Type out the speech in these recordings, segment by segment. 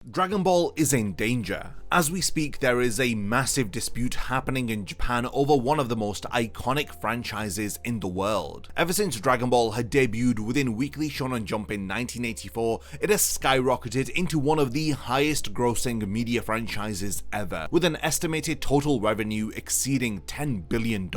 Dragon Ball is in danger. As we speak, there is a massive dispute happening in Japan over one of the most iconic franchises in the world. Ever since Dragon Ball had debuted within Weekly Shonen Jump in 1984, it has skyrocketed into one of the highest grossing media franchises ever, with an estimated total revenue exceeding $10 billion.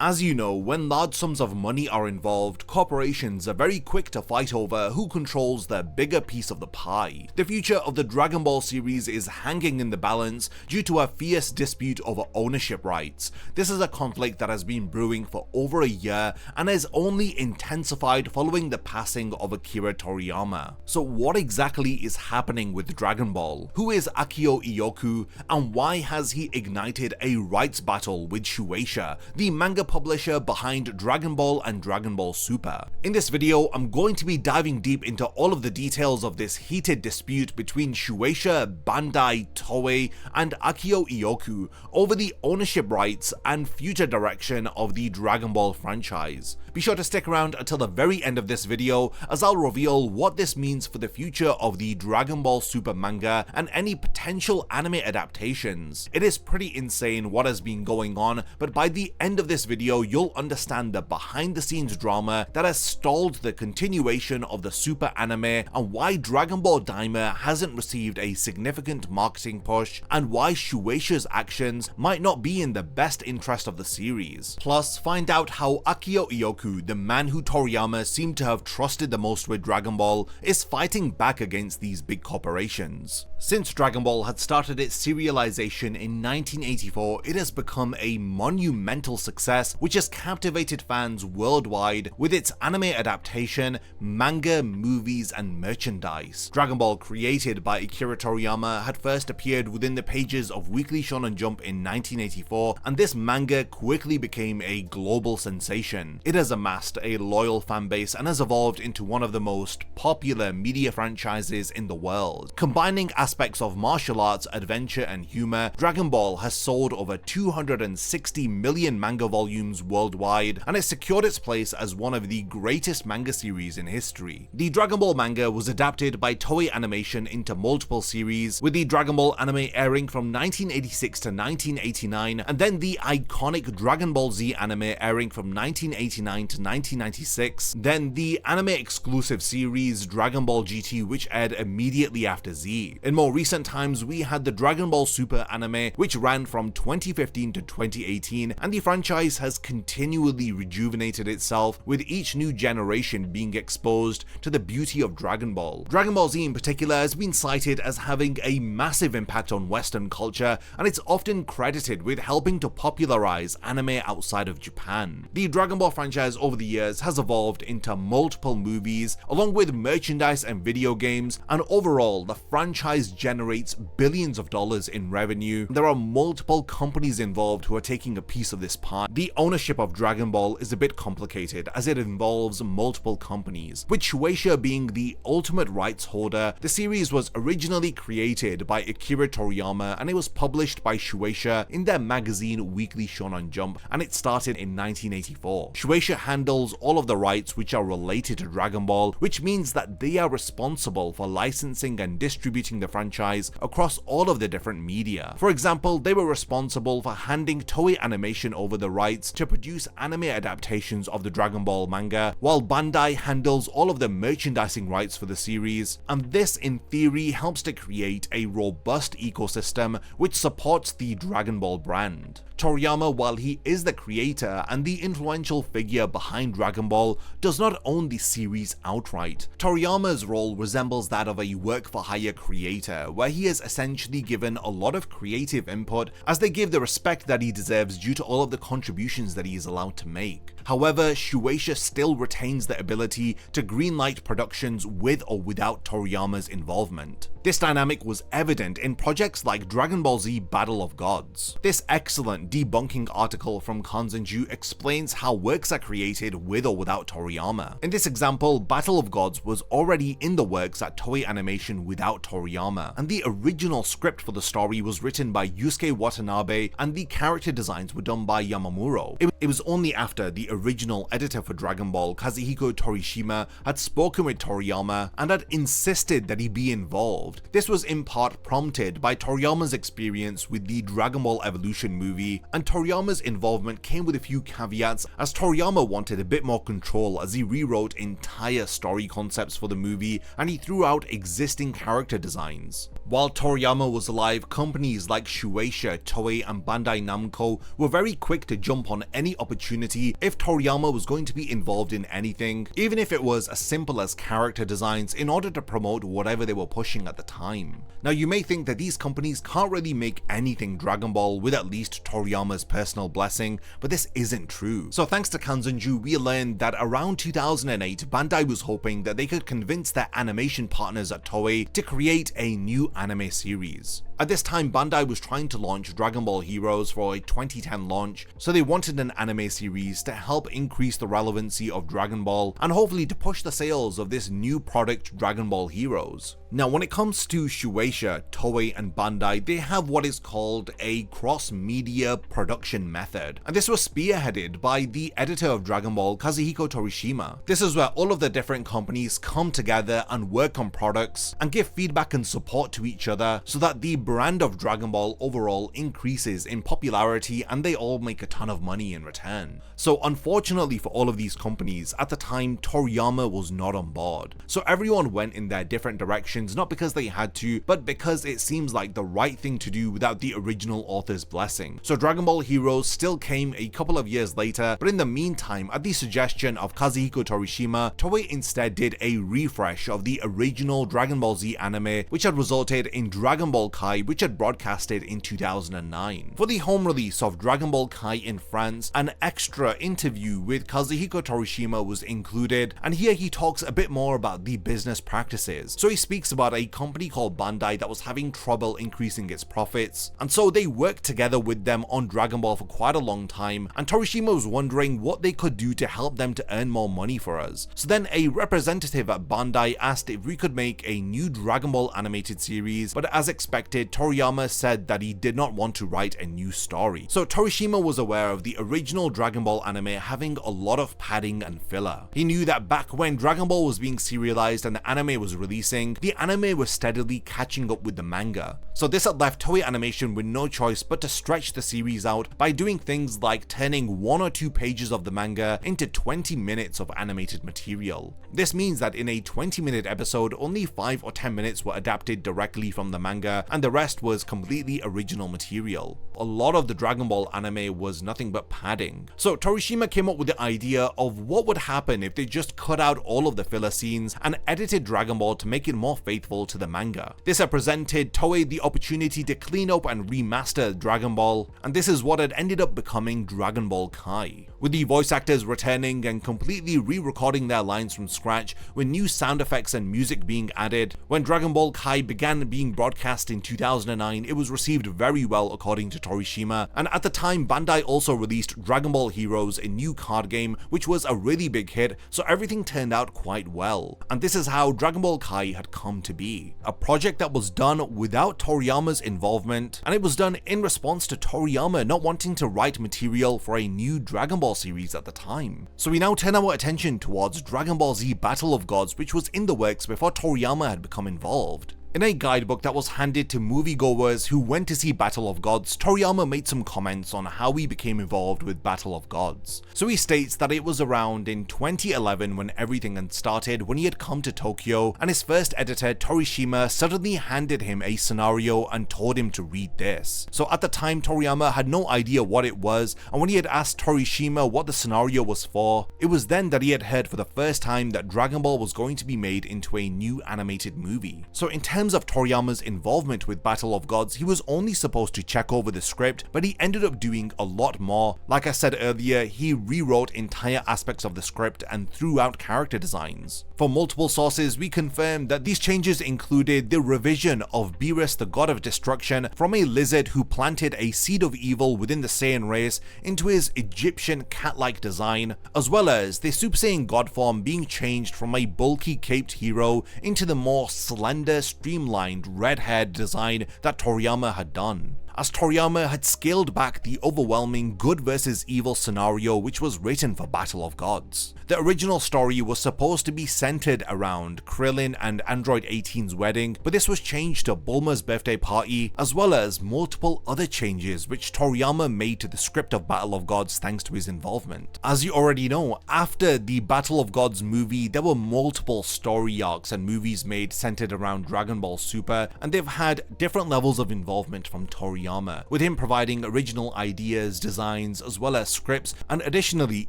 As you know, when large sums of money are involved, corporations are very quick to fight over who controls the bigger piece of the pie. The future of the Dragon Ball series is hanging in the balance due to a fierce dispute over ownership rights. This is a conflict that has been brewing for over a year and has only intensified following the passing of Akira Toriyama. So what exactly is happening with Dragon Ball? Who is Akio Iyoku, and why has he ignited a rights battle with Shueisha, the manga publisher behind Dragon Ball and Dragon Ball Super? In this video, I'm going to be diving deep into all of the details of this heated dispute between Shueisha, Bandai, Toei, and Akio Iyoku over the ownership rights and future direction of the Dragon Ball franchise. Be sure to stick around until the very end of this video as I'll reveal what this means for the future of the Dragon Ball Super manga and any potential anime adaptations. It is pretty insane what has been going on, but by the end of this video you'll understand the behind the scenes drama that has stalled the continuation of the Super anime, and why Dragon Ball Daima hasn't received a significant marketing push, and why Shueisha's actions might not be in the best interest of the series. Plus, find out how Akio Iyoku, the man who Toriyama seemed to have trusted the most with Dragon Ball, is fighting back against these big corporations. Since Dragon Ball had started its serialization in 1984, it has become a monumental success which has captivated fans worldwide with its anime adaptation, manga, movies, and merchandise. Dragon Ball, created by Akira Toriyama, had first appeared within the pages of Weekly Shonen Jump in 1984, and this manga quickly became a global sensation. It has amassed a loyal fanbase and has evolved into one of the most popular media franchises in the world. Combining aspects of martial arts, adventure, and humor, Dragon Ball has sold over 260 million manga volumes worldwide, and it secured its place as one of the greatest manga series in history. The Dragon Ball manga was adapted by Toei Animation into multiple series, with the Dragon Ball anime airing from 1986 to 1989, and then the iconic Dragon Ball Z anime airing from 1989 to 1996, then the anime exclusive series Dragon Ball GT, which aired immediately after Z. In more recent times, we had the Dragon Ball Super anime, which ran from 2015 to 2018, and the franchise has continually rejuvenated itself, with each new generation being exposed to the beauty of Dragon Ball. Dragon Ball Z in particular has been cited as having a massive impact on Western culture, and it's often credited with helping to popularize anime outside of Japan. The Dragon Ball franchise over the years has evolved into multiple movies, along with merchandise and video games, and overall the franchise generates billions of dollars in revenue. There are multiple companies involved who are taking a piece of this pie. The ownership of Dragon Ball is a bit complicated as it involves multiple companies, with Shueisha being the ultimate rights holder. The series was originally created by Akira Toriyama and it was published by Shueisha in their magazine Weekly Shonen Jump, and it started in 1984. Shueisha handles all of the rights which are related to Dragon Ball, which means that they are responsible for licensing and distributing the franchise across all of the different media. For example, they were responsible for handing Toei Animation over the rights to produce anime adaptations of the Dragon Ball manga, while Bandai handles all of the merchandising rights for the series, and this in theory helps to create a robust ecosystem which supports the Dragon Ball brand. Toriyama, while he is the creator and the influential figure behind Dragon Ball, does not own the series outright. Toriyama's role resembles that of a work-for-hire creator, where he is essentially given a lot of creative input as they give the respect that he deserves due to all of the contributions that he is allowed to make. However, Shueisha still retains the ability to greenlight productions with or without Toriyama's involvement. This dynamic was evident in projects like Dragon Ball Z Battle of Gods. This excellent debunking article from Kanzenju explains how works are created with or without Toriyama. In this example, Battle of Gods was already in the works at Toei Animation without Toriyama, and the original script for the story was written by Yusuke Watanabe and the character designs were done by Yamamuro. It was only after the original editor for Dragon Ball, Kazuhiko Toriyama, had spoken with Toriyama and had insisted that he be involved. This was in part prompted by Toriyama's experience with the Dragon Ball Evolution movie, and Toriyama's involvement came with a few caveats, as Toriyama wanted a bit more control as he rewrote entire story concepts for the movie and he threw out existing character designs. While Toriyama was alive, companies like Shueisha, Toei and Bandai Namco were very quick to jump on any opportunity if Toriyama was going to be involved in anything, even if it was as simple as character designs, in order to promote whatever they were pushing at the time. Now you may think that these companies can't really make anything Dragon Ball with at least Toriyama's personal blessing, but this isn't true. So thanks to Kanzenju, we learned that around 2008, Bandai was hoping that they could convince their animation partners at Toei to create a new anime series. At this time, Bandai was trying to launch Dragon Ball Heroes for a 2010 launch, so they wanted an anime series to help increase the relevancy of Dragon Ball and hopefully to push the sales of this new product Dragon Ball Heroes. Now when it comes to Shueisha, Toei and Bandai, they have what is called a cross-media production method, and this was spearheaded by the editor of Dragon Ball, Kazuhiko Toriyama. This is where all of the different companies come together and work on products and give feedback and support to each other so that the brand of Dragon Ball overall increases in popularity and they all make a ton of money in return. So unfortunately for all of these companies, at the time Toriyama was not on board. So everyone went in their different directions, not because they had to, but because it seems like the right thing to do without the original author's blessing. So Dragon Ball Heroes still came a couple of years later, but in the meantime, at the suggestion of Kazuhiko Toriyama, Toei instead did a refresh of the original Dragon Ball Z anime, which had resulted in Dragon Ball Kai, which had broadcasted in 2009. For the home release of Dragon Ball Kai in France, an extra interview with Kazuhiko Toriyama was included, and here he talks a bit more about the business practices. So he speaks about a company called Bandai that was having trouble increasing its profits, and so they worked together with them on Dragon Ball for quite a long time, and Toriyama was wondering what they could do to help them to earn more money for us. So then a representative at Bandai asked if we could make a new Dragon Ball animated series, but as expected, Toriyama said that he did not want to write a new story. So Toriyama was aware of the original Dragon Ball anime having a lot of padding and filler. He knew that back when Dragon Ball was being serialized and the anime was releasing, the anime was steadily catching up with the manga. So this had left Toei Animation with no choice but to stretch the series out by doing things like turning 1 or 2 pages of the manga into 20 minutes of animated material. This means that in a 20-minute episode, only 5 or 10 minutes were adapted directly from the manga, and the rest was completely original material. A lot of the Dragon Ball anime was nothing but padding. So Toriyama came up with the idea of what would happen if they just cut out all of the filler scenes and edited Dragon Ball to make it more faithful to the manga. This had presented Toei the opportunity to clean up and remaster Dragon Ball, and this is what had ended up becoming Dragon Ball Kai. With the voice actors returning and completely re-recording their lines from scratch, with new sound effects and music being added, when Dragon Ball Kai began being broadcast in 2009, it was received very well according to Toriyama, and at the time Bandai also released Dragon Ball Heroes, a new card game, which was a really big hit, so everything turned out quite well. And this is how Dragon Ball Kai had come to be. A project that was done without Toriyama's involvement, and it was done in response to Toriyama not wanting to write material for a new Dragon Ball series at the time. So we now turn our attention towards Dragon Ball Z Battle of Gods, which was in the works before Toriyama had become involved. In a guidebook that was handed to moviegoers who went to see Battle of Gods, Toriyama made some comments on how he became involved with Battle of Gods. So he states that it was around in 2011 when everything had started, when he had come to Tokyo, and his first editor, Toriyama, suddenly handed him a scenario and told him to read this. So at the time, Toriyama had no idea what it was, and when he had asked Toriyama what the scenario was for, it was then that he had heard for the first time that Dragon Ball was going to be made into a new animated movie. So in terms of Toriyama's involvement with Battle of Gods, he was only supposed to check over the script, but he ended up doing a lot more. Like I said earlier, he rewrote entire aspects of the script and threw out character designs. From multiple sources, we confirmed that these changes included the revision of Beerus, the god of destruction, from a lizard who planted a seed of evil within the Saiyan race into his Egyptian cat-like design, as well as the Super Saiyan god form being changed from a bulky caped hero into the more slender, streamlined red-haired design that Toriyama had done. as Toriyama had scaled back the overwhelming good versus evil scenario which was written for Battle of Gods. The original story was supposed to be centered around Krillin and Android 18's wedding, but this was changed to Bulma's birthday party, as well as multiple other changes which Toriyama made to the script of Battle of Gods thanks to his involvement. As you already know, after the Battle of Gods movie, there were multiple story arcs and movies made centered around Dragon Ball Super, and they've had different levels of involvement from Toriyama, with him providing original ideas, designs, as well as scripts, and additionally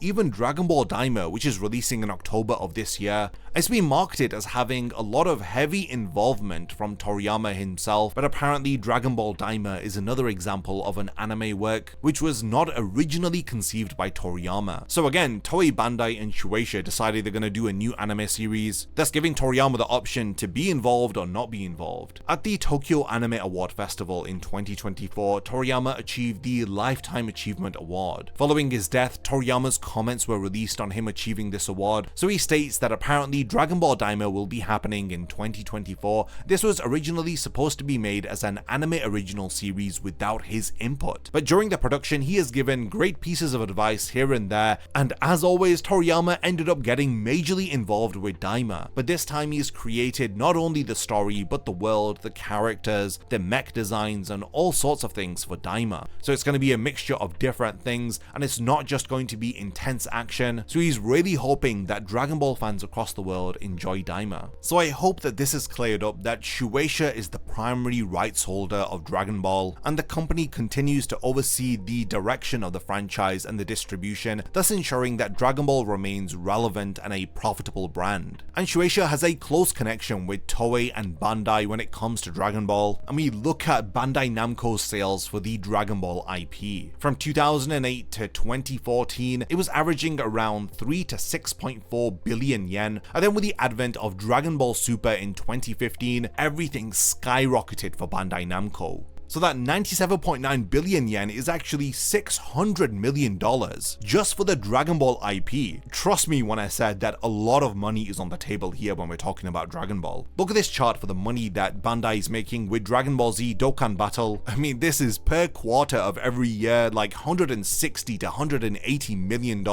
even Dragon Ball Daima, which is releasing in October of this year. It's been marketed as having a lot of heavy involvement from Toriyama himself, but apparently Dragon Ball Daima is another example of an anime work which was not originally conceived by Toriyama. So again, Toei Bandai and Shueisha decided they're going to do a new anime series, thus giving Toriyama the option to be involved or not be involved. At the Tokyo Anime Award Festival in 2024, Toriyama achieved the Lifetime Achievement Award. Following his death, Toriyama's comments were released on him achieving this award, so he states that apparently Dragon Ball Daima will be happening in 2024. This was originally supposed to be made as an anime original series without his input, but during the production he has given great pieces of advice here and there, and as always Toriyama ended up getting majorly involved with Daima, but this time he's created not only the story but the world, the characters, the mech designs, and all sorts of things for Daima. So it's going to be a mixture of different things, and it's not just going to be intense action, so he's really hoping that Dragon Ball fans across the world enjoy Daima. So I hope that this is cleared up that Shueisha is the primary rights holder of Dragon Ball, and the company continues to oversee the direction of the franchise and the distribution, thus ensuring that Dragon Ball remains relevant and a profitable brand. And Shueisha has a close connection with Toei and Bandai when it comes to Dragon Ball, and we look at Bandai Namco's sales for the Dragon Ball IP. From 2008 to 2014, it was averaging around 3 to 6.4 billion yen, and then with the advent of Dragon Ball Super in 2015, everything skyrocketed for Bandai Namco. So that 97.9 billion yen is actually $600 million just for the Dragon Ball IP. Trust me when I said that a lot of money is on the table here when we're talking about Dragon Ball. Look at this chart for the money that Bandai is making with Dragon Ball Z Dokkan Battle. I mean, this is per quarter of every year, like $160 to $180 million.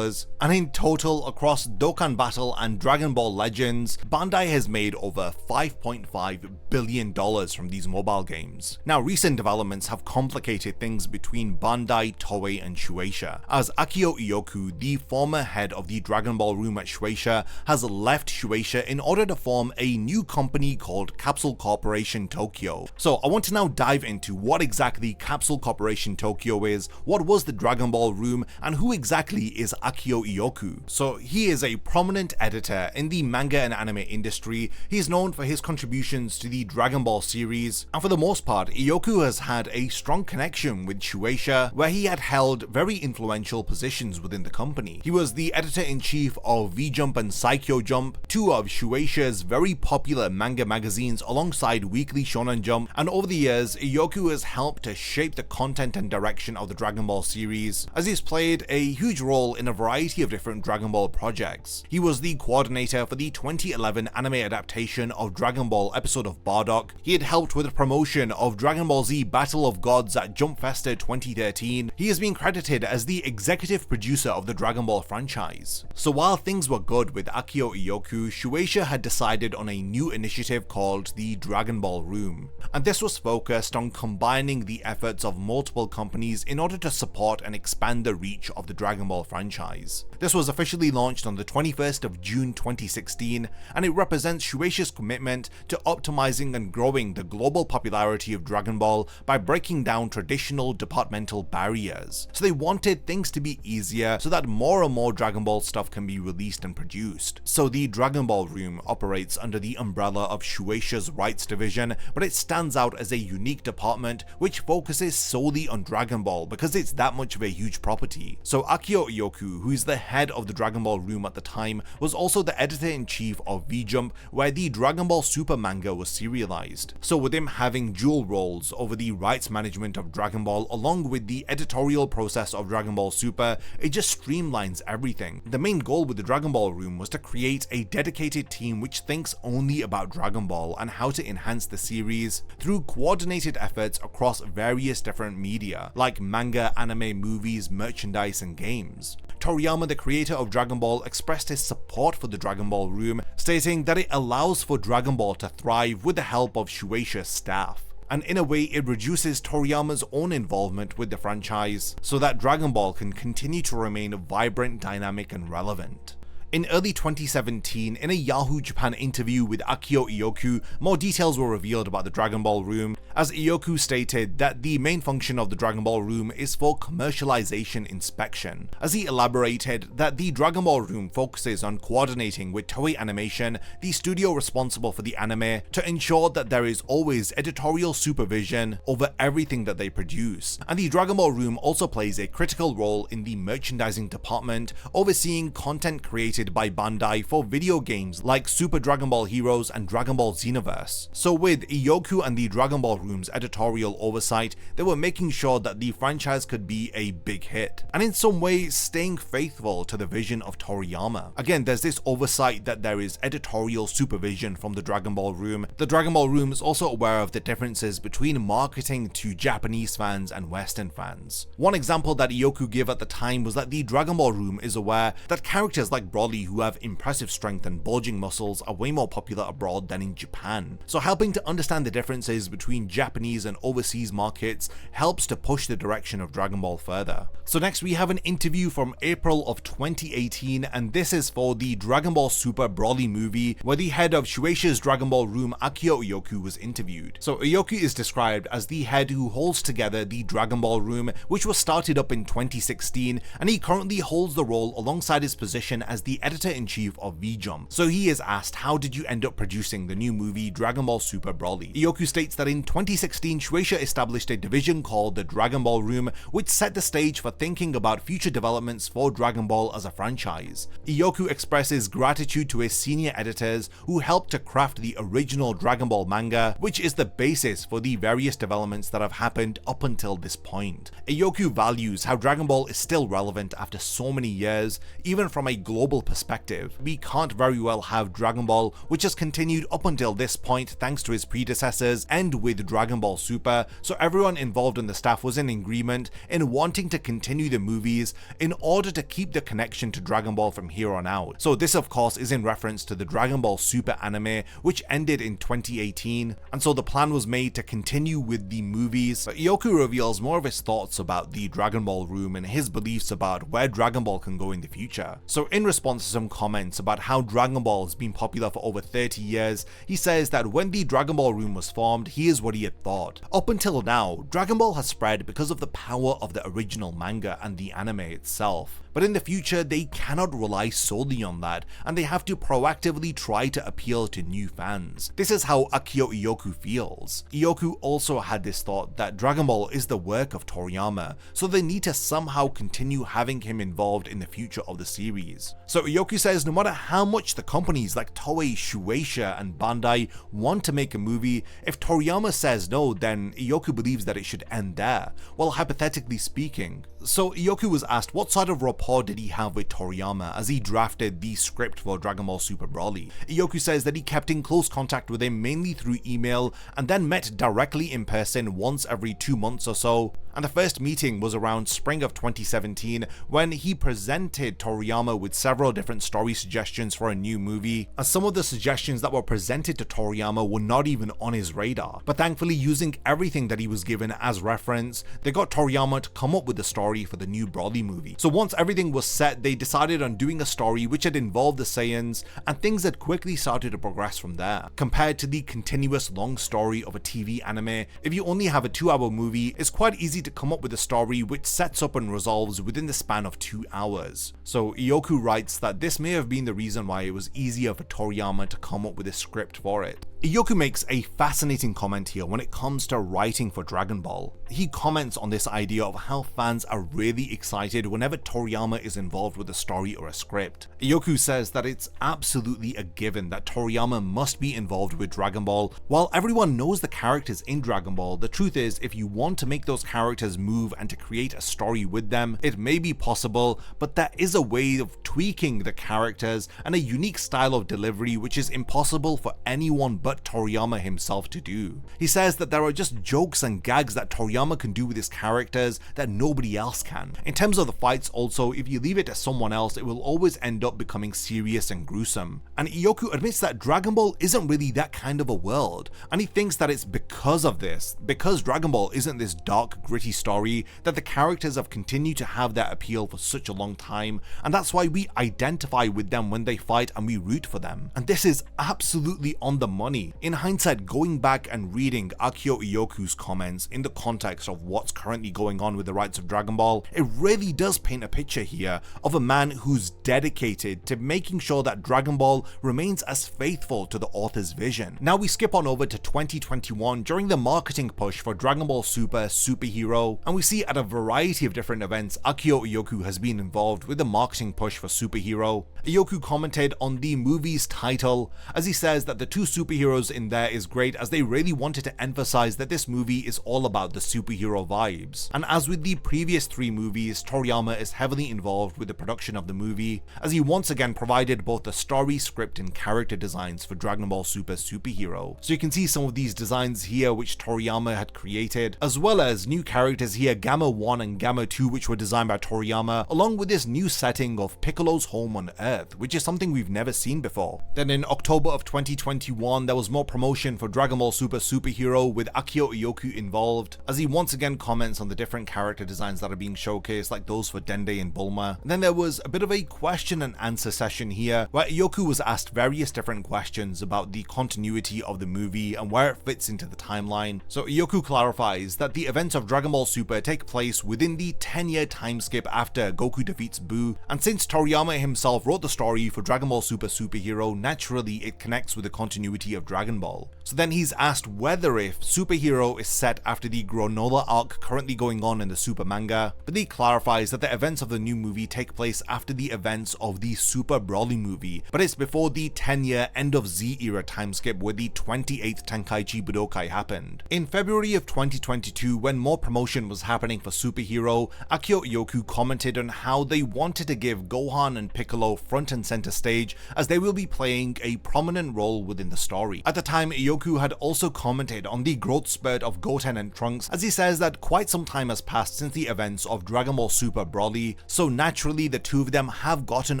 And in total, across Dokkan Battle and Dragon Ball Legends, Bandai has made over $5.5 billion from these mobile games. Now, recent developments have complicated things between Bandai, Toei, and Shueisha, as Akio Iyoku, the former head of the Dragon Ball room at Shueisha, has left Shueisha in order to form a new company called Capsule Corporation Tokyo. So I want to now dive into what exactly Capsule Corporation Tokyo is, what was the Dragon Ball room, and who exactly is Akio Iyoku. So he is a prominent editor in the manga and anime industry. He is known for his contributions to the Dragon Ball series, and for the most part, Iyoku has had a strong connection with Shueisha, where he had held very influential positions within the company. He was the editor-in-chief of V-Jump and Saikyo Jump, two of Shueisha's very popular manga magazines alongside Weekly Shonen Jump, and over the years, Iyoku has helped to shape the content and direction of the Dragon Ball series, as he's played a huge role in a variety of different Dragon Ball projects. He was the coordinator for the 2011 anime adaptation of Dragon Ball episode of Bardock. He had helped with the promotion of Dragon Ball Z Battle of Gods at Jump Festa 2013. He has been credited as the executive producer of the Dragon Ball franchise. So while things were good with Akio Iyoku, Shueisha had decided on a new initiative called the Dragon Ball Room, and this was focused on combining the efforts of multiple companies in order to support and expand the reach of the Dragon Ball franchise. This was officially launched on the 21st of June 2016, and it represents Shueisha's commitment to optimizing and growing the global popularity of Dragon Ball by breaking down traditional departmental barriers. So they wanted things to be easier so that more and more Dragon Ball stuff can be released and produced. So the Dragon Ball Room operates under the umbrella of Shueisha's rights division, but it stands out as a unique department which focuses solely on Dragon Ball because it's that much of a huge property. So Akio Iyoku, who is the head of the Dragon Ball Room at the time, was also the editor-in-chief of V-Jump, where the Dragon Ball Super manga was serialized. So with him having dual roles, over the rights management of Dragon Ball along with the editorial process of Dragon Ball Super, it just streamlines everything. The main goal with the Dragon Ball Room was to create a dedicated team which thinks only about Dragon Ball and how to enhance the series through coordinated efforts across various different media like manga, anime, movies, merchandise, and games. Toriyama, the creator of Dragon Ball, expressed his support for the Dragon Ball Room, stating that it allows for Dragon Ball to thrive with the help of Shueisha's staff. And in a way, it reduces Toriyama's own involvement with the franchise so that Dragon Ball can continue to remain vibrant, dynamic, and relevant. In early 2017, in a Yahoo Japan interview with Akio Iyoku, more details were revealed about the Dragon Ball Room, as Iyoku stated that the main function of the Dragon Ball Room is for commercialization inspection, as he elaborated that the Dragon Ball Room focuses on coordinating with Toei Animation, the studio responsible for the anime, to ensure that there is always editorial supervision over everything that they produce, and the Dragon Ball Room also plays a critical role in the merchandising department, overseeing content created by Bandai for video games like Super Dragon Ball Heroes and Dragon Ball Xenoverse. So with Iyoku and the Dragon Ball Room's editorial oversight, they were making sure that the franchise could be a big hit, and in some way staying faithful to the vision of Toriyama. Again, there's this oversight that there is editorial supervision from the Dragon Ball Room. The Dragon Ball Room is also aware of the differences between marketing to Japanese fans and Western fans. One example that Iyoku gave at the time was that the Dragon Ball Room is aware that characters like Broly who have impressive strength and bulging muscles are way more popular abroad than in Japan. So helping to understand the differences between Japanese and overseas markets helps to push the direction of Dragon Ball further. So next we have an interview from April of 2018, and this is for the Dragon Ball Super Broly movie, where the head of Shueisha's Dragon Ball Room, Akio Iyoku, was interviewed. So Iyoku is described as the head who holds together the Dragon Ball Room, which was started up in 2016, and he currently holds the role alongside his position as the editor-in-chief of V-Jump. So he is asked, how did you end up producing the new movie Dragon Ball Super Broly? Iyoku states that in 2016, Shueisha established a division called the Dragon Ball Room, which set the stage for thinking about future developments for Dragon Ball as a franchise. Iyoku expresses gratitude to his senior editors who helped to craft the original Dragon Ball manga, which is the basis for the various developments that have happened up until this point. Iyoku values how Dragon Ball is still relevant after so many years, even from a global perspective. We can't very well have Dragon Ball, which has continued up until this point thanks to his predecessors, end with Dragon Ball Super, so everyone involved in the staff was in agreement in wanting to continue the movies in order to keep the connection to Dragon Ball from here on out. So this of course is in reference to the Dragon Ball Super anime, which ended in 2018, and so the plan was made to continue with the movies. But Iyoku reveals more of his thoughts about the Dragon Ball Room and his beliefs about where Dragon Ball can go in the future. So in response to some comments about how Dragon Ball has been popular for over 30 years, he says that when the Dragon Ball Room was formed, here's what he had thought. Up until now, Dragon Ball has spread because of the power of the original manga and the anime itself. But in the future, they cannot rely solely on that, and they have to proactively try to appeal to new fans. This is how Akio Iyoku feels. Iyoku also had this thought that Dragon Ball is the work of Toriyama, so they need to somehow continue having him involved in the future of the series. So Iyoku says no matter how much the companies like Toei, Shueisha, and Bandai want to make a movie, if Toriyama says no, then Iyoku believes that it should end there. Well, hypothetically speaking. So Iyoku was asked what sort of rapport did he have with Toriyama as he drafted the script for Dragon Ball Super Broly. Iyoku says that he kept in close contact with him mainly through email and then met directly in person once every 2 months or so. And the first meeting was around spring of 2017 when he presented Toriyama with several different story suggestions for a new movie, as some of the suggestions that were presented to Toriyama were not even on his radar. But thankfully, using everything that he was given as reference, they got Toriyama to come up with the story for the new Broly movie. So once everything was set, they decided on doing a story which had involved the Saiyans, and things had quickly started to progress from there. Compared to the continuous long story of a TV anime, if you only have a 2-hour movie, it's quite easy to come up with a story which sets up and resolves within the span of 2 hours. So Iyoku writes that this may have been the reason why it was easier for Toriyama to come up with a script for it. Iyoku makes a fascinating comment here when it comes to writing for Dragon Ball. He comments on this idea of how fans are really excited whenever Toriyama is involved with a story or a script. Iyoku says that it's absolutely a given that Toriyama must be involved with Dragon Ball. While everyone knows the characters in Dragon Ball, the truth is if you want to make those characters move and to create a story with them, it may be possible, but there is a way of tweaking the characters and a unique style of delivery which is impossible for anyone but Toriyama himself to do. He says that there are just jokes and gags that Toriyama can do with his characters that nobody else can. In terms of the fights also, if you leave it to someone else, it will always end up becoming serious and gruesome. And Iyoku admits that Dragon Ball isn't really that kind of a world, and he thinks that it's because of this, because Dragon Ball isn't this dark, gritty story, that the characters have continued to have their appeal for such a long time, and that's why we identify with them when they fight and we root for them. And this is absolutely on the money. In hindsight, going back and reading Akio Iyoku's comments in the context of what's currently going on with the rights of Dragon Ball, it really does paint a picture here of a man who's dedicated to making sure that Dragon Ball remains as faithful to the author's vision. Now we skip on over to 2021 during the marketing push for Dragon Ball Super Superhero, and we see at a variety of different events Akio Iyoku has been involved with the marketing push for Superhero. Iyoku commented on the movie's title as he says that the two superheroes in there is great as they really wanted to emphasize that this movie is all about the superhero vibes. And as with the previous 3 movies, Toriyama is heavily involved with the production of the movie, as he once again provided both the story, script and character designs for Dragon Ball Super Superhero. So you can see some of these designs here which Toriyama had created, as well as new characters here, Gamma 1 and Gamma 2, which were designed by Toriyama, along with this new setting of Piccolo's home on Earth, which is something we've never seen before. Then in October of 2021, there was more promotion for Dragon Ball Super Superhero with Akio Iyoku involved, as he once again comments on the different character designs that are being showcased, like those for Dende and Bulma. And then there was a bit of a question and answer session here where Iyoku was asked various different questions about the continuity of the movie and where it fits into the timeline. So Iyoku clarifies that the events of Dragon Ball Super take place within the 10-year time skip after Goku defeats Buu, and since Toriyama himself wrote the story for Dragon Ball Super Superhero, naturally it connects with the continuity of Dragon Ball. So then he's asked whether if Superhero is set after the Granola arc currently going on in the Super manga, but he clarifies that the events of the new movie take place after the events of the Super Broly movie, but it's before the 10-year end of Z era time skip where the 28th Tenkaichi Budokai happened. In February of 2022, when more promotion was happening for Superhero, Akio Iyoku commented on how they wanted to give Gohan and Piccolo front and center stage as they will be playing a prominent role within the story. At the time, Iyoku had also commented on the growth spurt of Goten and Trunks, as he says that quite some time has passed since the events of Dragon Ball Super Broly, so naturally the two of them have gotten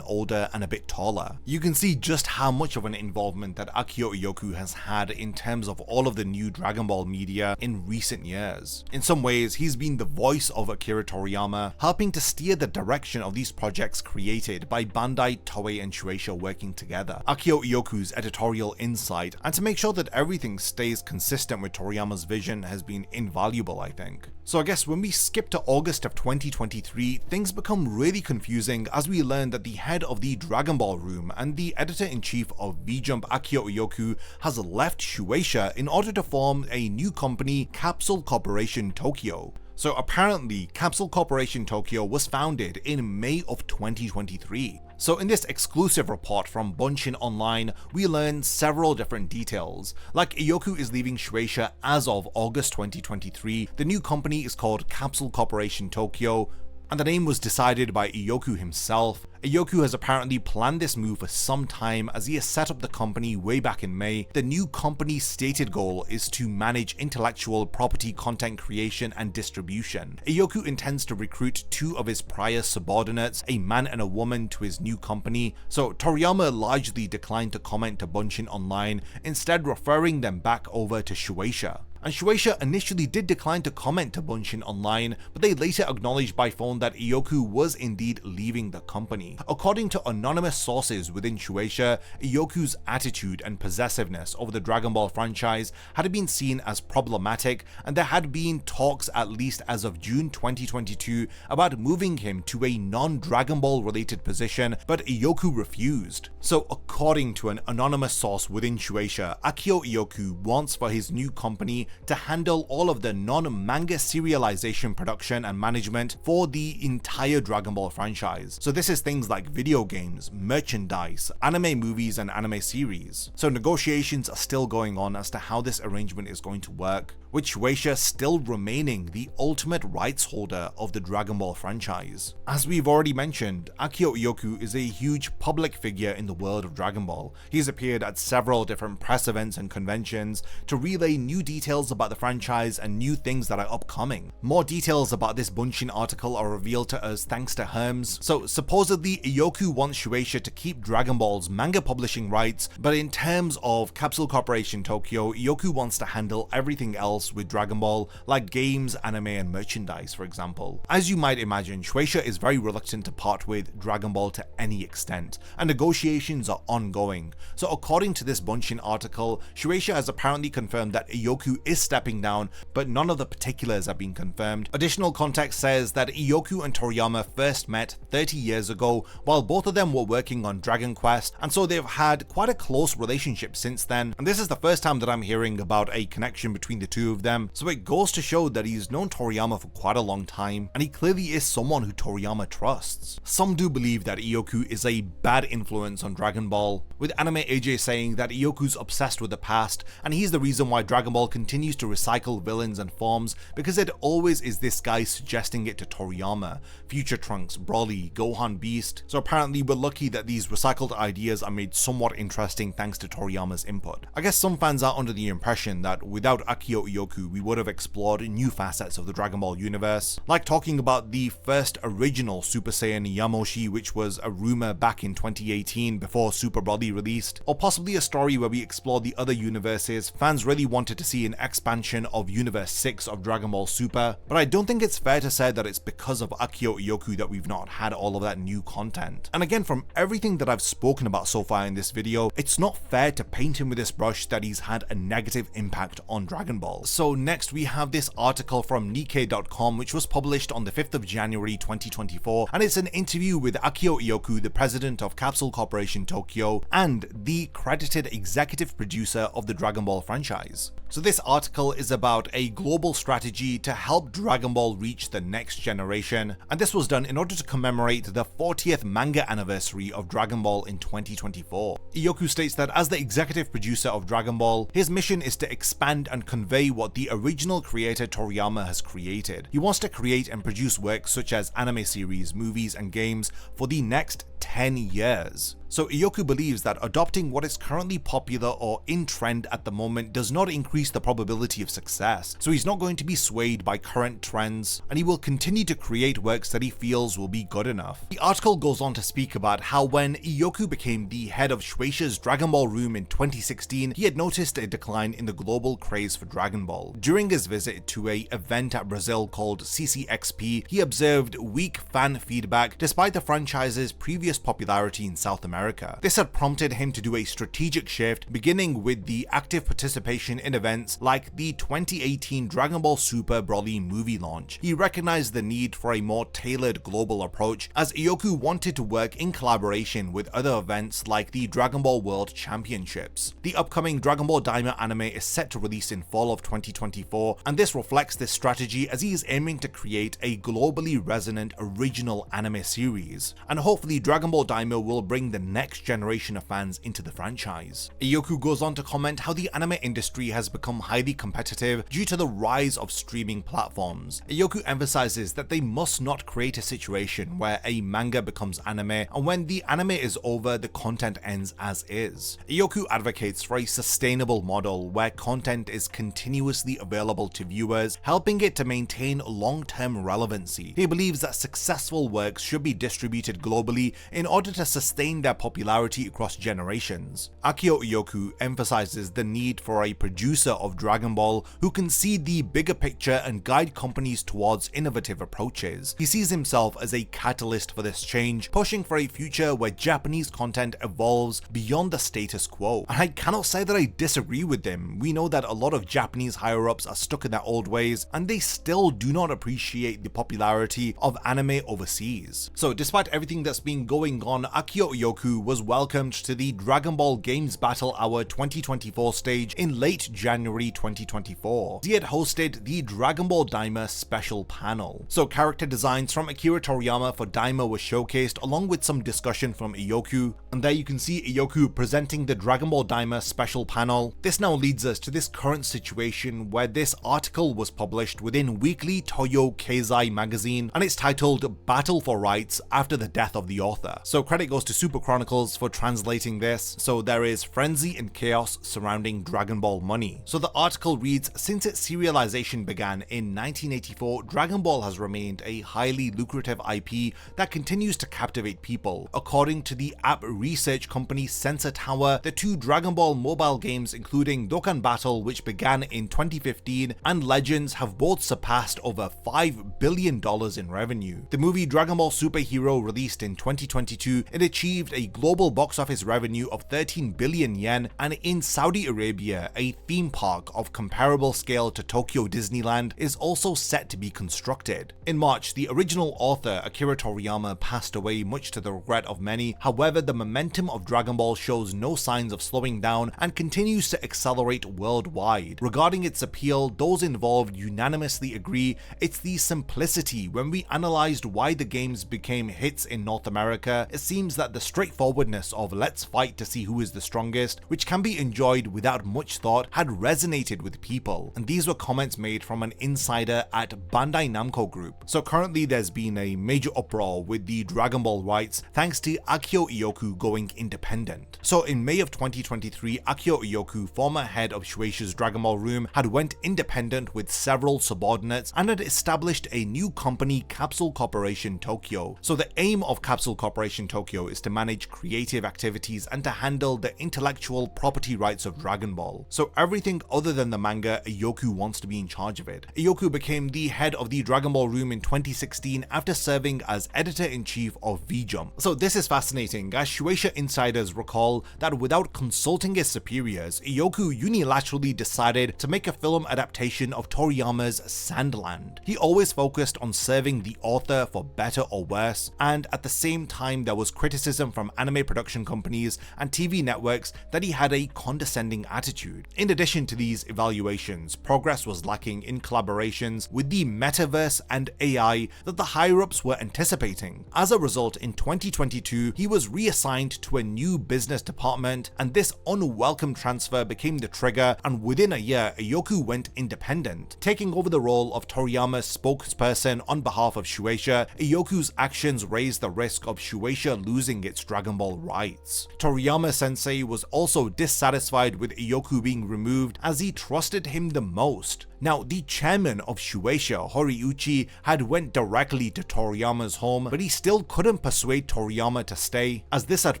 older and a bit taller. You can see just how much of an involvement that Akio Iyoku has had in terms of all of the new Dragon Ball media in recent years. In some ways, he's been the voice of Akira Toriyama, helping to steer the direction of these projects created by Bandai, Toei and Shueisha working together. Akio Iyoku's editorial insight, and to make sure that everything stays consistent with Toriyama's vision, has been invaluable, I think. So I guess when we skip to August of 2023, things become really confusing as we learn that the head of the Dragon Ball room and the editor-in-chief of V-Jump, Akio Iyoku, has left Shueisha in order to form a new company, Capsule Corporation Tokyo. So apparently, Capsule Corporation Tokyo was founded in May of 2023. So in this exclusive report from Bunshin Online, we learn several different details. Like Iyoku is leaving Shueisha as of August 2023, the new company is called Capsule Corporation Tokyo, and the name was decided by Iyoku himself. Iyoku has apparently planned this move for some time as he has set up the company way back in May. The new company's stated goal is to manage intellectual property content creation and distribution. Iyoku intends to recruit 2 of his prior subordinates, a man and a woman, to his new company, so Toriyama largely declined to comment to Bunshin Online, instead referring them back over to Shueisha. And Shueisha initially did decline to comment to Bunshin online, but they later acknowledged by phone that Iyoku was indeed leaving the company. According to anonymous sources within Shueisha, Iyoku's attitude and possessiveness over the Dragon Ball franchise had been seen as problematic, and there had been talks at least as of June 2022 about moving him to a non-Dragon Ball related position, but Iyoku refused. So according to an anonymous source within Shueisha, Akio Iyoku wants for his new company to handle all of the non-manga serialization production and management for the entire Dragon Ball franchise. So this is things like video games, merchandise, anime movies and anime series. So negotiations are still going on as to how this arrangement is going to work, with Shueisha still remaining the ultimate rights holder of the Dragon Ball franchise. As we've already mentioned, Akio Iyoku is a huge public figure in the world of Dragon Ball. He's appeared at several different press events and conventions to relay new details about the franchise and new things that are upcoming. More details about this Bunshin article are revealed to us thanks to Herms. So supposedly Iyoku wants Shueisha to keep Dragon Ball's manga publishing rights, but in terms of Capsule Corporation Tokyo, Iyoku wants to handle everything else with Dragon Ball, like games, anime and merchandise for example. As you might imagine, Shueisha is very reluctant to part with Dragon Ball to any extent, and negotiations are ongoing. So according to this Bunshin article, Shueisha has apparently confirmed that Iyoku is stepping down, but none of the particulars have been confirmed. Additional context says that Iyoku and Toriyama first met 30 years ago while both of them were working on Dragon Quest, and so they've had quite a close relationship since then, and this is the first time that I'm hearing about a connection between the two of them. So it goes to show that he's known Toriyama for quite a long time, and he clearly is someone who Toriyama trusts. Some do believe that Iyoku is a bad influence on Dragon Ball, with Anime AJ saying that Iyoku's obsessed with the past, and he's the reason why Dragon Ball continues to recycle villains and forms, because it always is this guy suggesting it to Toriyama. Future Trunks, Broly, Gohan Beast. So apparently we're lucky that these recycled ideas are made somewhat interesting thanks to Toriyama's input. I guess some fans are under the impression that without Akio Iyoku we would have explored new facets of the Dragon Ball universe, like talking about the first original Super Saiyan Yamoshi, which was a rumor back in 2018 before Super Broly released, or possibly a story where we explore the other universes. Fans really wanted to see an expansion of Universe 6 of Dragon Ball Super, but I don't think it's fair to say that it's because of Akio Iyoku that we've not had all of that new content. And again, from everything that I've spoken about so far in this video, it's not fair to paint him with this brush that he's had a negative impact on Dragon Ball. So next we have this article from Nikkei.com which was published on the 5th of January 2024, and it's an interview with Akio Iyoku, the president of Capsule Corporation Tokyo and the credited executive producer of the Dragon Ball franchise. So this article is about a global strategy to help Dragon Ball reach the next generation, and this was done in order to commemorate the 40th manga anniversary of Dragon Ball in 2024. Iyoku states that as the executive producer of Dragon Ball, his mission is to expand and convey what the original creator Toriyama has created. He wants to create and produce works such as anime series, movies and games for the next 10 years. So Iyoku believes that adopting what is currently popular or in trend at the moment does not increase the probability of success. So he's not going to be swayed by current trends, and he will continue to create works that he feels will be good enough. The article goes on to speak about how when Iyoku became the head of Shueisha's Dragon Ball room in 2016, he had noticed a decline in the global craze for Dragon Ball. During his visit to an event at Brazil called CCXP, he observed weak fan feedback despite the franchise's previous popularity in South America. This had prompted him to do a strategic shift, beginning with the active participation in events like the 2018 Dragon Ball Super Broly movie launch. He recognized the need for a more tailored global approach, as Iyoku wanted to work in collaboration with other events like the Dragon Ball World Championships. The upcoming Dragon Ball Daima anime is set to release in fall of 2024, and this reflects this strategy as he is aiming to create a globally resonant original anime series, and hopefully Dragon Ball Daima will bring the next generation of fans into the franchise. Iyoku goes on to comment how the anime industry has become highly competitive due to the rise of streaming platforms. Iyoku emphasizes that they must not create a situation where a manga becomes anime, and when the anime is over, the content ends as is. Iyoku advocates for a sustainable model where content is continuously available to viewers, helping it to maintain long-term relevancy. He believes that successful works should be distributed globally in order to sustain their popularity across generations. Akio Iyoku emphasizes the need for a producer of Dragon Ball who can see the bigger picture and guide companies towards innovative approaches. He sees himself as a catalyst for this change, pushing for a future where Japanese content evolves beyond the status quo. And I cannot say that I disagree with him. We know that a lot of Japanese higher-ups are stuck in their old ways, and they still do not appreciate the popularity of anime overseas. So despite everything that's been going on, Akio Iyoku was welcomed to the Dragon Ball Games Battle Hour 2024 stage in late January 2024. He had hosted the Dragon Ball Daima special panel. So character designs from Akira Toriyama for Daima were showcased along with some discussion from Iyoku, and there you can see Iyoku presenting the Dragon Ball Daima special panel. This now leads us to this current situation where this article was published within Weekly Toyo Keizai magazine, and it's titled Battle for Rights After the Death of the Author. So credit goes to Super Chronicles for translating this. So there is frenzy and chaos surrounding Dragon Ball money. So the article reads, since its serialization began in 1984, Dragon Ball has remained a highly lucrative IP that continues to captivate people. According to the app research company Sensor Tower, the two Dragon Ball mobile games including Dokkan Battle, which began in 2015, and Legends have both surpassed over $5 billion in revenue. The movie Dragon Ball Super Hero, released in 2022, it achieved a global box office revenue of 13 billion yen, and in Saudi Arabia, a theme park of comparable scale to Tokyo Disneyland is also set to be constructed. In March, the original author Akira Toriyama passed away, much to the regret of many. However, the momentum of Dragon Ball shows no signs of slowing down and continues to accelerate worldwide. Regarding its appeal, those involved unanimously agree it's the simplicity. When we analyzed why the games became hits in North America, it seems that the straightforwardness of let's fight to see who is the strongest, which can be enjoyed without much thought, had resonated with people. And these were comments made from an insider at Bandai Namco Group. So currently there's been a major uproar with the Dragon Ball rights thanks to Akio Iyoku going independent. So in May of 2023, Akio Iyoku, former head of Shueisha's Dragon Ball Room, had went independent with several subordinates and had established a new company, Capsule Corporation Tokyo. So the aim of Capsule Corporation Tokyo is to manage creative activities and to handle the intellectual property rights of Dragon Ball. So everything other than the manga, Iyoku wants to be in charge of it. Iyoku became the head of the Dragon Ball Room in 2016 after serving as editor-in-chief of V-Jump. So this is fascinating, as Shueisha insiders recall that without consulting his superiors, Iyoku unilaterally decided to make a film adaptation of Toriyama's Sandland. He always focused on serving the author for better or worse, and at the same time there was criticism from anime production companies and TV networks that he had a condescending attitude. In addition to these evaluations, progress was lacking in collaborations with the metaverse and AI that the higher-ups were anticipating. As a result, in 2022, he was reassigned to a new business department, and this unwelcome transfer became the trigger, and within a year, Iyoku went independent, taking over the role of Toriyama's spokesperson on behalf of Shueisha. Iyoku's actions raised the risk of Shueisha losing its Dragon Ball rights. Toriyama sensei was also dissatisfied with Iyoku being removed as he trusted him the most. Now, the chairman of Shueisha, Horiuchi, had went directly to Toriyama's home, but he still couldn't persuade Toriyama to stay, as this had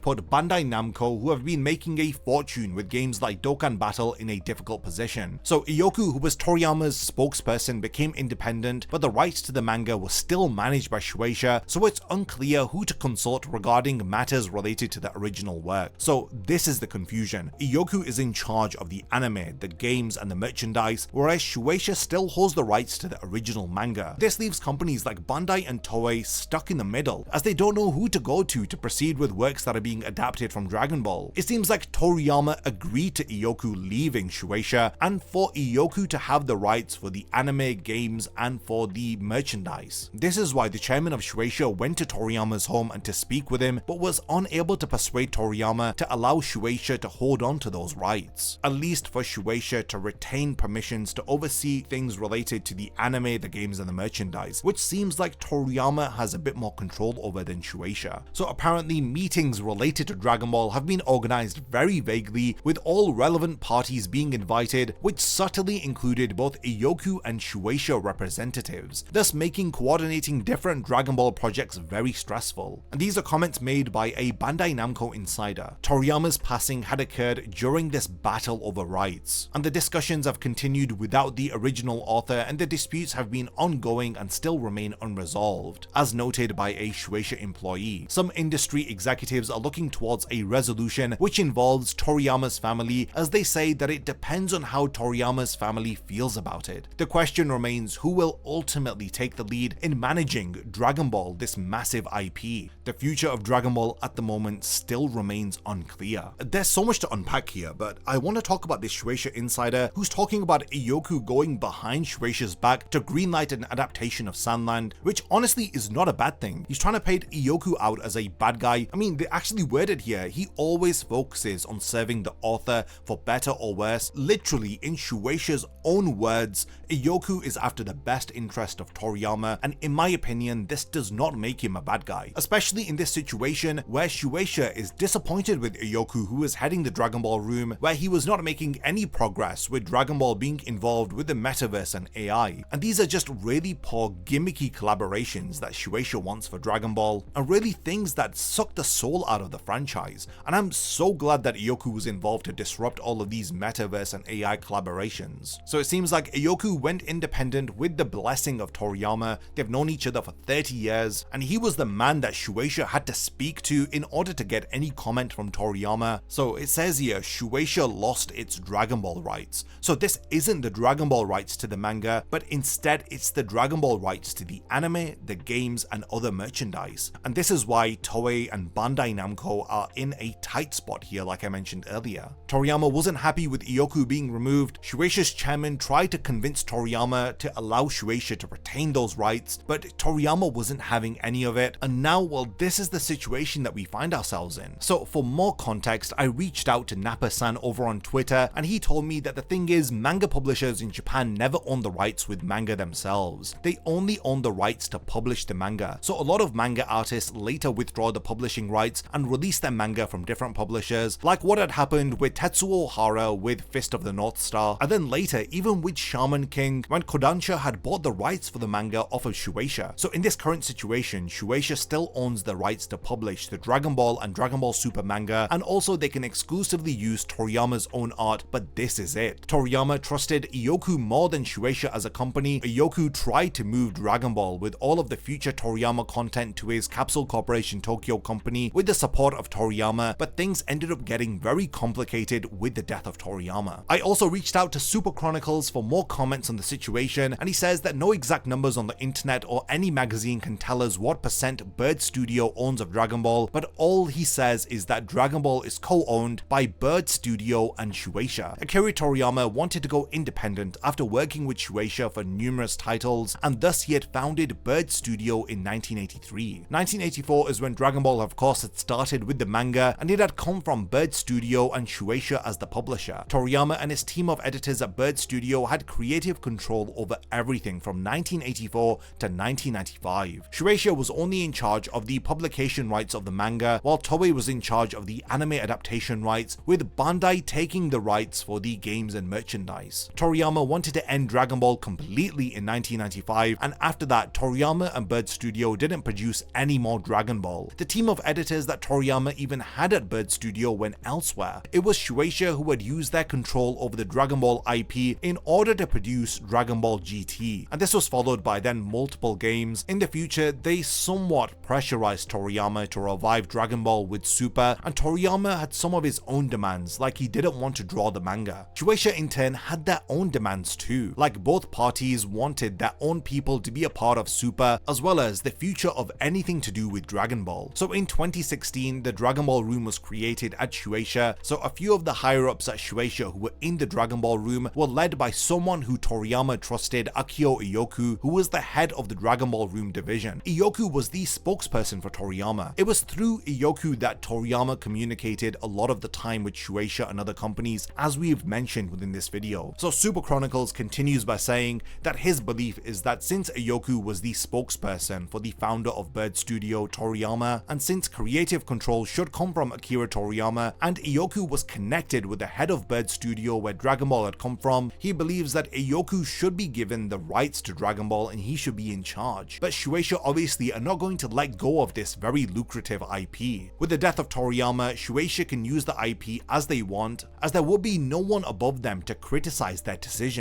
put Bandai Namco, who have been making a fortune with games like Dokkan Battle, in a difficult position. So Iyoku, who was Toriyama's spokesperson, became independent, but the rights to the manga were still managed by Shueisha, so it's unclear who to consult regarding matters related to the original work. So this is the confusion. Iyoku is in charge of the anime, the games, and the merchandise, whereas Shueisha still holds the rights to the original manga. This leaves companies like Bandai and Toei stuck in the middle, as they don't know who to go to proceed with works that are being adapted from Dragon Ball. It seems like Toriyama agreed to Iyoku leaving Shueisha and for Iyoku to have the rights for the anime, games, and for the merchandise. This is why the chairman of Shueisha went to Toriyama's home and to speak with him, but was unable to persuade Toriyama to allow Shueisha to hold on to those rights, at least for Shueisha to retain permissions to oversee oversee things related to the anime, the games, and the merchandise, which seems like Toriyama has a bit more control over than Shueisha. So apparently meetings related to Dragon Ball have been organized very vaguely, with all relevant parties being invited, which subtly included both Iyoku and Shueisha representatives, thus making coordinating different Dragon Ball projects very stressful. And these are comments made by a Bandai Namco insider. Toriyama's passing had occurred during this battle over rights, and the discussions have continued without the original author, and the disputes have been ongoing and still remain unresolved. As noted by a Shueisha employee, some industry executives are looking towards a resolution which involves Toriyama's family, as they say that it depends on how Toriyama's family feels about it. The question remains who will ultimately take the lead in managing Dragon Ball, this massive IP. The future of Dragon Ball at the moment still remains unclear. There's so much to unpack here, but I want to talk about this Shueisha insider who's talking about Iyoku going behind Shueisha's back to greenlight an adaptation of Sandland, which honestly is not a bad thing. He's trying to paint Iyoku out as a bad guy. I mean, they actually worded here, he always focuses on serving the author for better or worse. Literally, in Shueisha's own words, Iyoku is after the best interest of Toriyama, and in my opinion, this does not make him a bad guy, especially in this situation where Shueisha is disappointed with Iyoku, who is heading the Dragon Ball room, where he was not making any progress with Dragon Ball being involved with the metaverse and AI. And these are just really poor gimmicky collaborations that Shueisha wants for Dragon Ball, and really things that suck the soul out of the franchise. And I'm so glad that Iyoku was involved to disrupt all of these metaverse and AI collaborations. So it seems like Iyoku went independent with the blessing of Toriyama. They've known each other for 30 years, and he was the man that Shueisha had to speak to in order to get any comment from Toriyama. So it says here, Shueisha lost its Dragon Ball rights. So this isn't the Dragon Ball rights to the manga, but instead it's the Dragon Ball rights to the anime, the games, and other merchandise. And this is why Toei and Bandai Namco are in a tight spot here, like I mentioned earlier. Toriyama wasn't happy with Iyoku being removed. Shueisha's chairman tried to convince Toriyama to allow Shueisha to retain those rights, but Toriyama wasn't having any of it. And now, well, this is the situation that we find ourselves in. So for more context, I reached out to Nappa-san over on Twitter, and he told me that the thing is, manga publishers in Japan never own the rights with manga themselves. They only own the rights to publish the manga. So a lot of manga artists later withdraw the publishing rights and release their manga from different publishers, like what had happened with Tetsuo Hara with Fist of the North Star, and then later even with Shaman King, when Kodansha had bought the rights for the manga off of Shueisha. So in this current situation, Shueisha still owns the rights to publish the Dragon Ball and Dragon Ball Super manga, and also they can exclusively use Toriyama's own art, but this is it. Toriyama trusted Iyoku more than Shueisha as a company. Iyoku tried to move Dragon Ball with all of the future Toriyama content to his Capsule Corporation Tokyo company with the support of Toriyama, but things ended up getting very complicated with the death of Toriyama. I also reached out to Super Chronicles for more comments on the situation, and he says that no exact numbers on the internet or any magazine can tell us what percent Bird Studio owns of Dragon Ball, but all he says is that Dragon Ball is co-owned by Bird Studio and Shueisha. Akira Toriyama wanted to go independent after working with Shueisha for numerous titles, and thus he had founded Bird Studio in 1983. 1984 is when Dragon Ball, of course, had started with the manga, and it had come from Bird Studio and Shueisha as the publisher. Toriyama and his team of editors at Bird Studio had creative control over everything from 1984 to 1995. Shueisha was only in charge of the publication rights of the manga, while Toei was in charge of the anime adaptation rights, with Bandai taking the rights for the games and merchandise. Toriyama wanted to end Dragon Ball completely in 1995, and after that, Toriyama and Bird Studio didn't produce any more Dragon Ball. The team of editors that Toriyama even had at Bird Studio went elsewhere. It was Shueisha who had used their control over the Dragon Ball IP in order to produce Dragon Ball GT, and this was followed by then multiple games. In the future, they somewhat pressurized Toriyama to revive Dragon Ball with Super, and Toriyama had some of his own demands, like he didn't want to draw the manga. Shueisha in turn had their own demands too, like both parties wanted their own people to be a part of Super, as well as the future of anything to do with Dragon Ball. So in 2016, the Dragon Ball room was created at Shueisha, so a few of the higher ups at Shueisha who were in the Dragon Ball room were led by someone who Toriyama trusted, Akio Iyoku, who was the head of the Dragon Ball room division. Iyoku was the spokesperson for Toriyama. It was through Iyoku that Toriyama communicated a lot of the time with Shueisha and other companies, as we've mentioned within this video. So Super Chronicles Chronicles continues by saying that his belief is that since Iyoku was the spokesperson for the founder of Bird Studio, Toriyama, and since creative control should come from Akira Toriyama, and Iyoku was connected with the head of Bird Studio where Dragon Ball had come from, he believes that Iyoku should be given the rights to Dragon Ball and he should be in charge. But Shueisha obviously are not going to let go of this very lucrative IP. With the death of Toriyama, Shueisha can use the IP as they want, as there will be no one above them to criticize their decisions.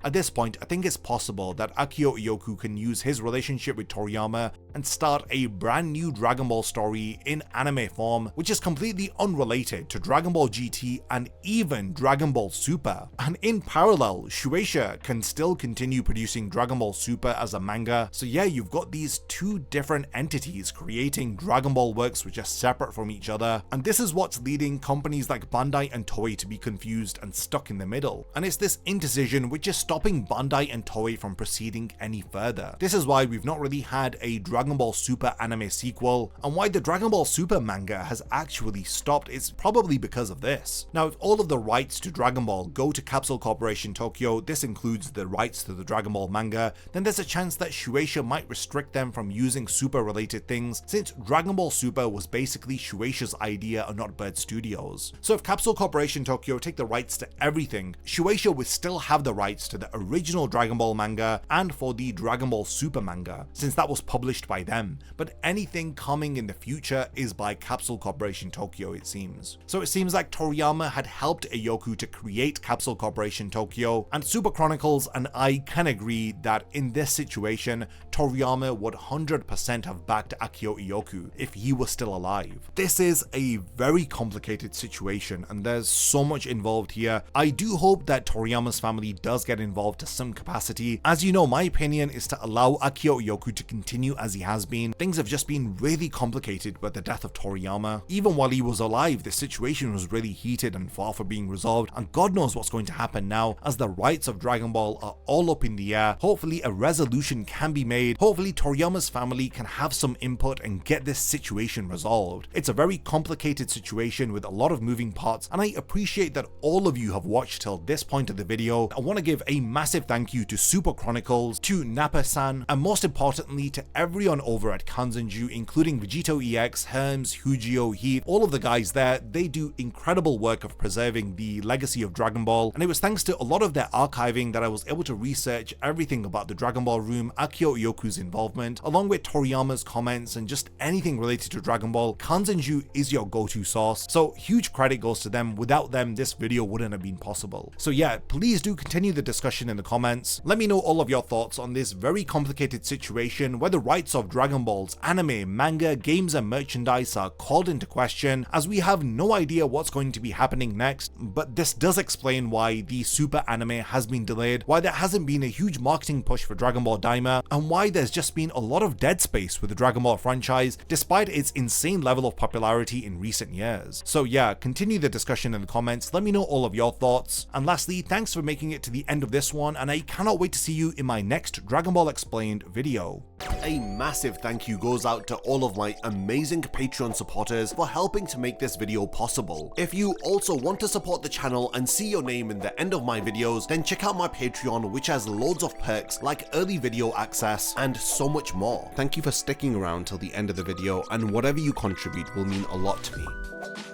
At this point, I think it's possible that Akio Iyoku can use his relationship with Toriyama and start a brand new Dragon Ball story in anime form, which is completely unrelated to Dragon Ball GT and even Dragon Ball Super. And in parallel, Shueisha can still continue producing Dragon Ball Super as a manga. So yeah, you've got these two different entities creating Dragon Ball works which are separate from each other, and this is what's leading companies like Bandai and Toei to be confused and stuck in the middle. And it's this indecision which is stopping Bandai and Toei from proceeding any further. This is why we've not really had a Dragon Ball Super anime sequel, and why the Dragon Ball Super manga has actually stopped is probably because of this. Now, if all of the rights to Dragon Ball go to Capsule Corporation Tokyo, this includes the rights to the Dragon Ball manga, then there's a chance that Shueisha might restrict them from using Super related things, since Dragon Ball Super was basically Shueisha's idea and not Bird Studios. So if Capsule Corporation Tokyo take the rights to everything, Shueisha would still have the rights to the original Dragon Ball manga and for the Dragon Ball Super manga, since that was published by them, but anything coming in the future is by Capsule Corporation Tokyo, it seems. So it seems like Toriyama had helped Iyoku to create Capsule Corporation Tokyo, and Super Chronicles and I can agree that in this situation, Toriyama would 100% have backed Akio Iyoku if he was still alive. This is a very complicated situation and there's so much involved here. I do hope that Toriyama's family does get involved to some capacity. As you know, my opinion is to allow Akio Iyoku to continue as he has been. Things have just been really complicated with the death of Toriyama. Even while he was alive, the situation was really heated and far from being resolved, and God knows what's going to happen now as the rights of Dragon Ball are all up in the air. Hopefully a resolution can be made. Hopefully Toriyama's family can have some input and get this situation resolved. It's a very complicated situation with a lot of moving parts, and I appreciate that all of you have watched till this point of the video. I want to give a massive thank you to Super Chronicles, to Nappa-san, and most importantly to everyone over at Kanzenju, including Vegito EX, Herms, Hujio, Heath, all of the guys there. They do incredible work of preserving the legacy of Dragon Ball, and it was thanks to a lot of their archiving that I was able to research everything about the Dragon Ball room, Akio Iyoku's involvement, along with Toriyama's comments and just anything related to Dragon Ball. Kanzenju is your go-to source, so huge credit goes to them. Without them, this video wouldn't have been possible. So yeah, please do continue the discussion in the comments. Let me know all of your thoughts on this very complicated situation where the rights of Dragon Ball's anime, manga, games and merchandise are called into question, as we have no idea what's going to be happening next. But this does explain why the Super anime has been delayed, why there hasn't been a huge marketing push for Dragon Ball Daima, and why there's just been a lot of dead space with the Dragon Ball franchise despite its insane level of popularity in recent years. So yeah, continue the discussion in the comments, let me know all of your thoughts, and lastly, thanks for making it to the end of this one, and I cannot wait to see you in my next Dragon Ball Explained video. A massive thank you goes out to all of my amazing Patreon supporters for helping to make this video possible. If you also want to support the channel and see your name in the end of my videos, then check out my Patreon, which has loads of perks like early video access and so much more. Thank you for sticking around till the end of the video, and whatever you contribute will mean a lot to me.